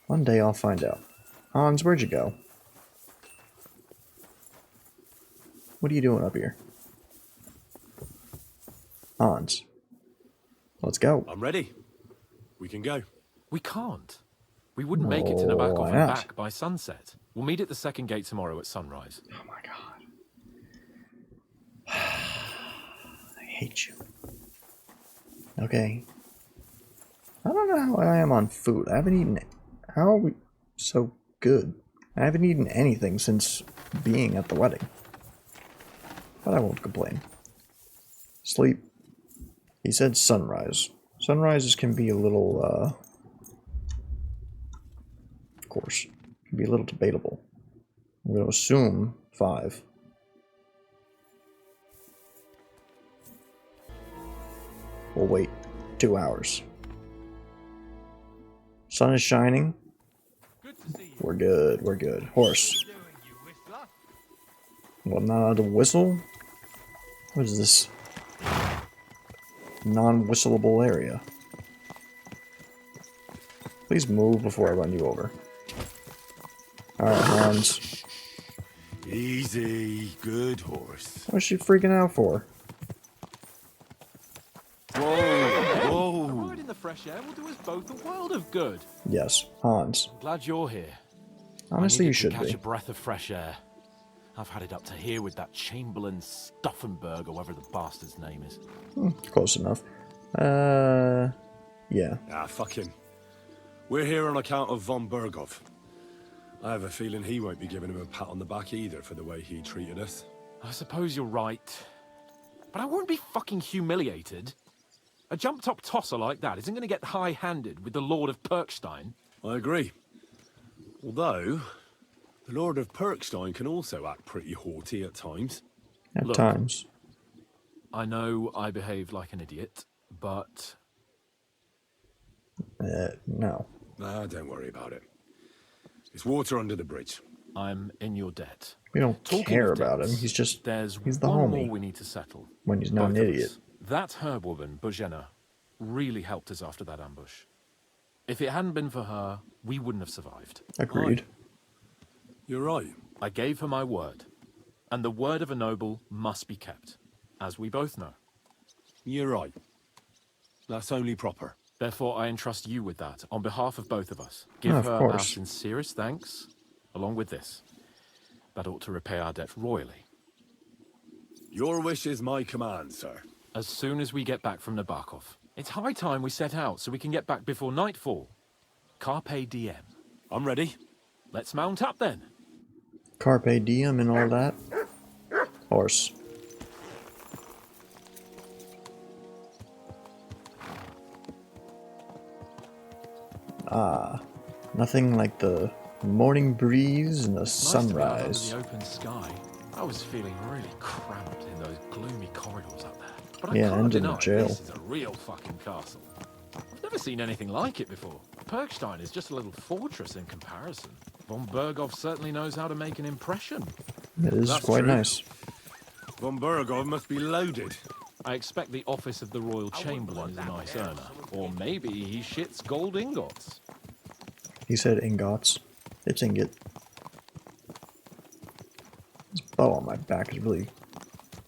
One day I'll find out. Hans, where'd you go? What are you doing up here? Hans. Let's go.
I'm ready. We can go.
We can't. We wouldn't make it to Nabakov
why
and
not?
back by sunset. We'll meet at the second gate tomorrow at sunrise.
Oh my god. I hate you. Okay. I don't know how I am on food. I haven't eaten... How are we so good? I haven't eaten anything since being at the wedding. But I won't complain. Sleep. He said sunrise. Sunrises can be a little, of course, can be a little debatable. I'm going to assume 5. We'll wait 2 hours. Sun is shining. We're good, we're good. Horse. Well, not allowed to whistle? What is this? Non-whistleable area. Please move before I run you over. Alright, Hans.
Easy, good horse.
What's she freaking out for?
Whoa, whoa.
fresh air will do us both a world of good.
Yes, Hans.
I'm glad you're here.
Honestly,
I
you
needed
should
to catch
be.
a breath of fresh air. I've had it up to here with that Chamberlain Stuffenberg, or whatever the bastard's name is.
Close enough. Yeah.
Ah, fuck him. We're here on account of von Bergov. I have a feeling he won't be giving him a pat on the back either for the way he treated us.
I suppose you're right. But I won't be fucking humiliated. A jump-top tosser like that isn't going to get high-handed with the Lord of Perkstein.
I agree. Although, the Lord of Perkstein can also act pretty haughty at times.
At times.
I know I behaved like an idiot, but...
No.
Nah, don't worry about it. It's water under the bridge.
I'm in your debt.
We don't
Talking
care
of
about him.
debts,
He's just... he's the
one
homie.
more we need to settle.
When he's not an
Both of
idiot.
us. That herb woman, Bojena, really helped us after that ambush. If it hadn't been for her, we wouldn't have survived.
Agreed.
You're right.
I gave her my word. And the word of a noble must be kept, as we both know.
You're right. That's only proper.
Therefore, I entrust you with that, on behalf of both of us. Give
Of
her our
course.
sincerest thanks, along with this. That ought to repay our debt royally.
Your wish is my command, sir.
As soon as we get back from Nabokov. It's high time we set out so we can get back before nightfall. Carpe diem.
I'm ready.
Let's mount up then.
Carpe diem and all that. Horse. Ah, nothing like the morning breeze and the sunrise.
Nice to be out under the open sky. I was feeling really cramped in those gloomy corridors up there. But I
Yeah,
can't
and in
deny
a jail.
this is a real fucking castle. I've never seen anything like it before. Perkstein is just a little fortress in comparison. Von Bergov certainly knows how to make an impression.
It is
That's
quite
true.
nice.
Von Bergov must be loaded.
I expect the office of the Royal Chamberlain is a nice earner. Or maybe he shits gold ingots.
He said ingots. It's ingot. This bow on my back is really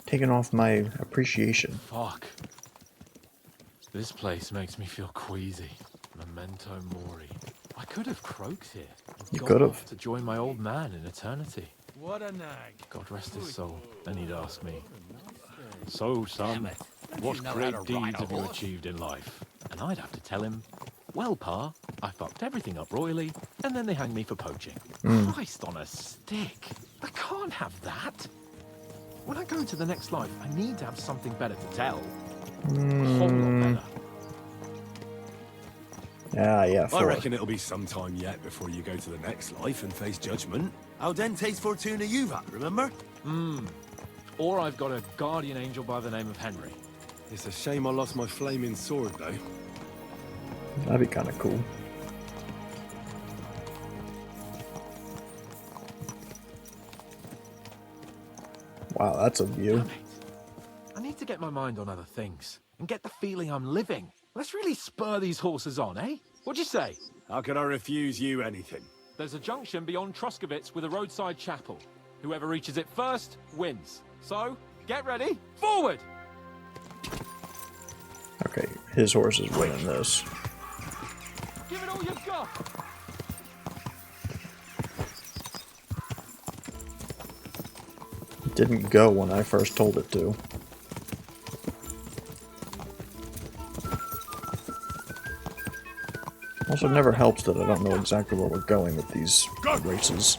taking off my appreciation.
Fuck. This place makes me feel queasy. Memento mori. I could have croaked here.
You
Gone
could have.
off to join my old man in eternity.
What a nag.
God rest his soul. Then he'd ask me, "So, son,
Don't
what
you know
great
how to ride
deeds
a
have you
horse?"
achieved in life?" And I'd have to tell him, "Well, Pa, I fucked everything up royally, and then they hanged me for poaching." Christ on a stick. I can't have that. When I go into the next life, I need to have something better to tell. A whole lot better.
Yeah,
I
four.
reckon it'll be some time yet before you go to the next life and face judgment. Audente's Fortuna Juvat, remember?
Or I've got a guardian angel by the name of Henry.
It's a shame I lost my flaming sword, though.
That'd be kind of cool. Wow, that's a view.
Damn it. I need to get my mind on other things and get the feeling I'm living. Let's really spur these horses on, eh? What'd you say?
How could I refuse you anything?
There's a junction beyond Troskowitz with a roadside chapel. Whoever reaches it first wins. So, get ready, forward!
Okay, his horse is winning this.
Give it all you've got!
It didn't go when I first told it to. Also, it never helps that I don't know exactly where we're going with these races.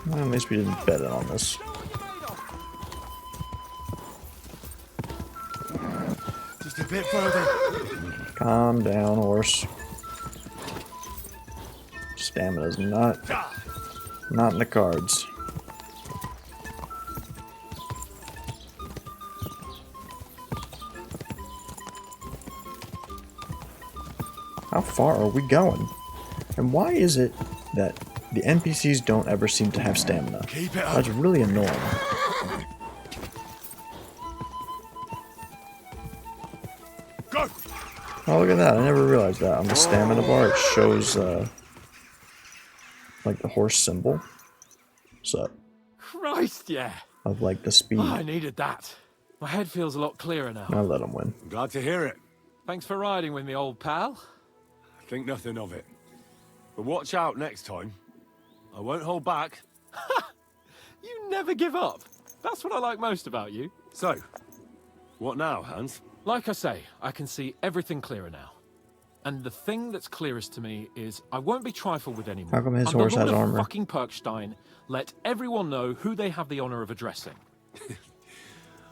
Well, at least we didn't bet it on this.
Just a bit further.
Calm down, horse. Stamina's not in the cards. How far are we going? And why is it that the NPCs don't ever seem to have stamina?
Keep it up.
That's really annoying.
Go!
Oh, look at that. I never realized that. On the stamina bar, it shows, like, the horse symbol. up.
Christ, yeah.
Of like the speed.
Oh, I needed that. My head feels a lot clearer now.
I'll let him win.
Glad to hear it.
Thanks for riding with me, old pal.
Think nothing of it. But watch out next time. I won't hold back.
You never give up. That's what I like most about you.
So, what now, Hans?
Like I say, I can see everything clearer now. And the thing that's clearest to me is I won't be trifled with anymore.
How come his
I'm the
horse
Lord
has
of
armor?
Fucking Perkstein. Let everyone know who they have the honor of addressing.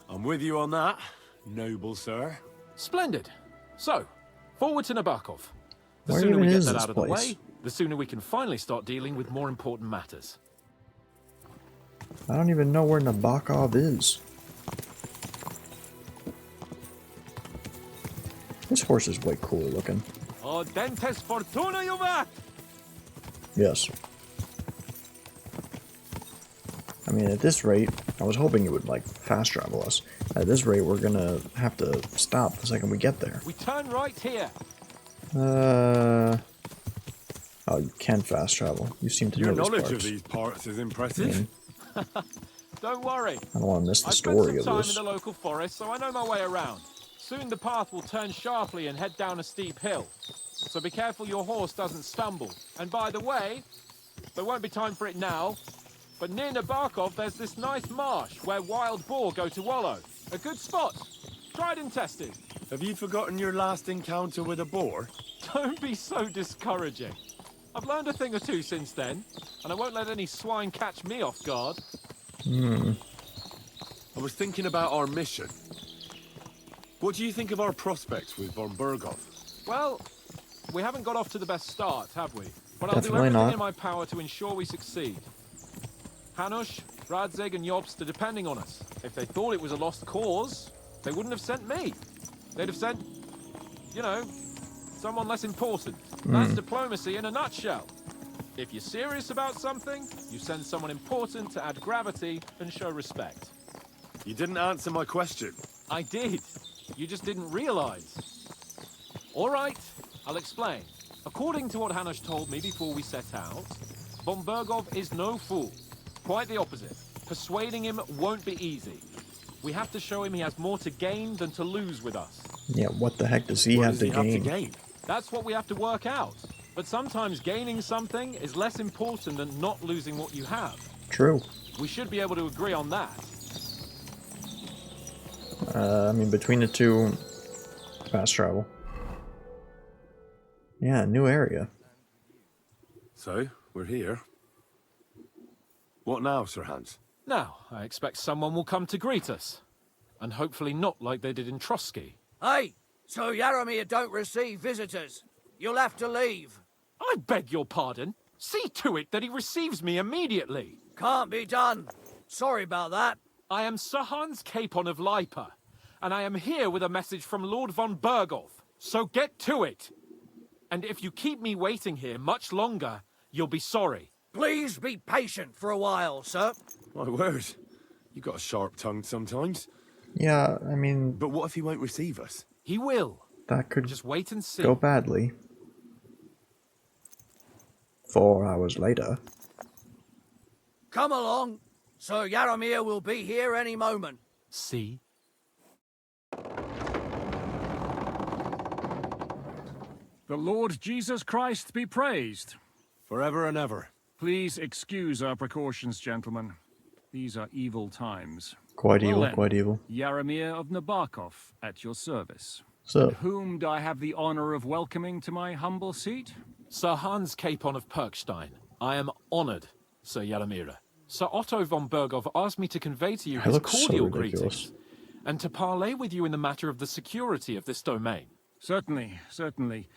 I'm with you on that, noble sir.
Splendid. So, forward to Nabokov. The
Where
sooner
even
we get
is
that
this
out of the
place?
way, the sooner we can finally start dealing with more important matters.
I don't even know where Nabokov is. This horse is way cooler looking.
Oh, dentes fortuna, Juve!
Yes. I mean, at this rate, I was hoping it would, like, fast travel us. At this rate, we're gonna have to stop the second we get there.
We turn right here.
Oh, you can fast travel. You seem to
Your
know these
knowledge
parts.
of these parts is impressive.
Don't worry.
I don't want to miss the
I
story
spent
of
some time
this.
in the local forest, so I know my way around. Soon the path will turn sharply and head down a steep hill. So be careful your horse doesn't stumble. And by the way, there won't be time for it now, but near Nabokov there's this nice marsh where wild boar go to wallow. A good spot. Tried and tested.
Have you forgotten your last encounter with a boar?
Don't be so discouraging. I've learned a thing or two since then, and I won't let any swine catch me off guard.
I was thinking about our mission. What do you think of our prospects with von Berghoff?
Well, we haven't got off to the best start, have we? But I'll do
Definitely
everything
not.
in my power to ensure we succeed. Hanush, Radzig and Jobst are depending on us. If they thought it was a lost cause, they wouldn't have sent me. They'd have sent, you know, someone less important. That's diplomacy in a nutshell. If you're serious about something, you send someone important to add gravity and show respect.
You didn't answer my question.
I did. You just didn't realize. All right, I'll explain. According to what Hanush told me before we set out, von Berghoff is no fool. Quite the opposite. Persuading him won't be easy. We have to show him he has more to gain than to lose with us.
Yeah, what the heck does he
What
have
does
to
he
gain?
have to gain?
That's what we have to work out. But sometimes gaining something is less important than not losing what you have.
True.
We should be able to agree on that.
I mean, between the two, fast travel. Yeah, new area.
So, we're here. What now, Sir Hans?
Now, I expect someone will come to greet us. And hopefully not like they did in Trosky.
Hey, so Yaramir don't receive visitors. You'll have to leave.
I beg your pardon. See to it that he receives me immediately.
Can't be done. Sorry about that.
I am Sir Hans Capon of Lipa, and I am here with a message from Lord von Berghoff. So get to it. And if you keep me waiting here much longer, you'll be sorry.
Please be patient for a while, sir.
My word. You got a sharp tongue sometimes.
Yeah, I mean,
But what if he won't receive us?
He will.
that could
Just wait and see.
go badly. 4 hours later.
Come along. Sir Yaramir will be here any moment.
See?
The Lord Jesus Christ be praised.
Forever and ever.
Please excuse our precautions, gentlemen. These are evil times.
Quite
Well
evil,
then,
quite evil.
Yaramir of Nabokov, at your service.
So,
And whom do I have the honor of welcoming to my humble seat?
Sir Hans Capon of Perkstein. I am honored, Sir Yaramira. Sir Otto von Berghoff asked me to convey to you
I
his
look so
cordial
ridiculous.
greetings, and to parley with you in the matter of the security of this domain.
Certainly, certainly.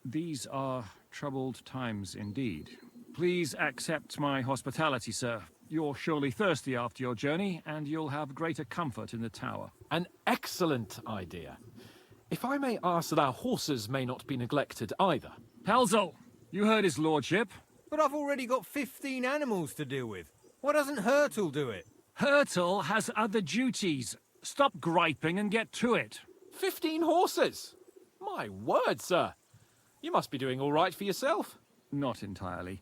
These are troubled times indeed. Please accept my hospitality, sir. You're surely thirsty after your journey, and you'll have greater comfort in the tower.
An excellent idea. If I may ask that our horses may not be neglected either.
Pelzel, you heard his lordship.
But I've already got 15 animals to deal with. Why doesn't Hurtle do it?
Hurtle has other duties. Stop griping and get to it.
15 horses! My word, sir. You must be doing all right for yourself.
Not entirely.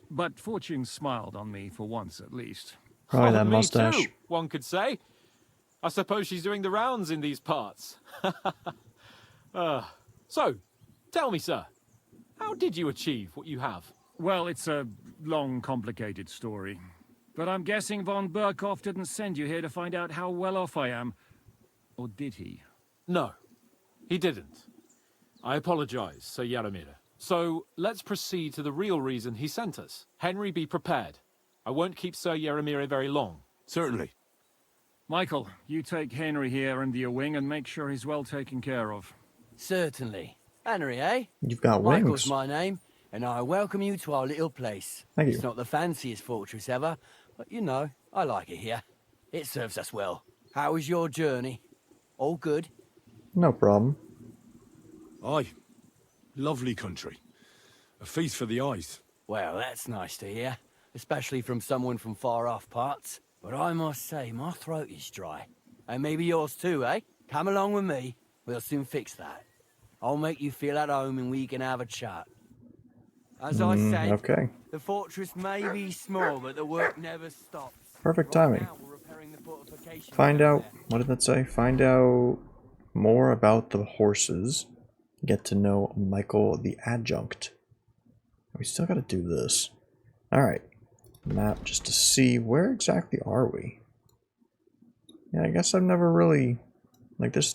But fortune smiled on me for once at least.
Probably that
me
mustache.
too, one could say. I suppose she's doing the rounds in these parts. So, tell me, sir, how did you achieve what you have?
Well, it's a long, complicated story. But I'm guessing von Burkhoff didn't send you here to find out how well off I am. Or did he?
No, he didn't. I apologize, Sir Yaromir. So, let's proceed to the real reason he sent us. Henry, be prepared. I won't keep Sir Yaromir very long.
Certainly.
Michael, you take Henry here under your wing and make sure he's well taken care of.
Certainly. Henry, eh?
You've got
Michael's
wings.
my name, and I welcome you to our little place.
Thank you.
It's not the fanciest fortress ever, but you know, I like it here. It serves us well. How was your journey? All good?
No problem.
Aye. Lovely country. A feast for the eyes.
Well, that's nice to hear, especially from someone from far-off parts. But I must say, my throat is dry. And maybe yours too, eh? Come along with me. We'll soon fix that. I'll make you feel at home and we can have a chat. As I said,
okay.
the fortress may be small, but the work never stops.
Perfect timing.
Now we're repairing the fortifications
Find
down
out, what did that say? Find out more about the horses. Get to know Michael the Adjunct. We still gotta do this. Alright. Map just to see where exactly are we. Yeah, I guess I've never really like this.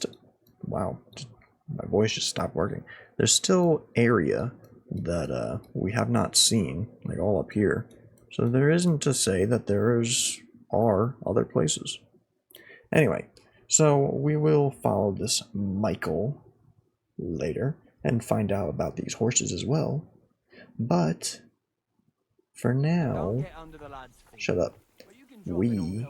Wow, my voice just stopped working. There's still area that we have not seen, like all up here. So there isn't to say that are other places. Anyway, so we will follow this Michael later and find out about these horses as well. But for now, shut up. We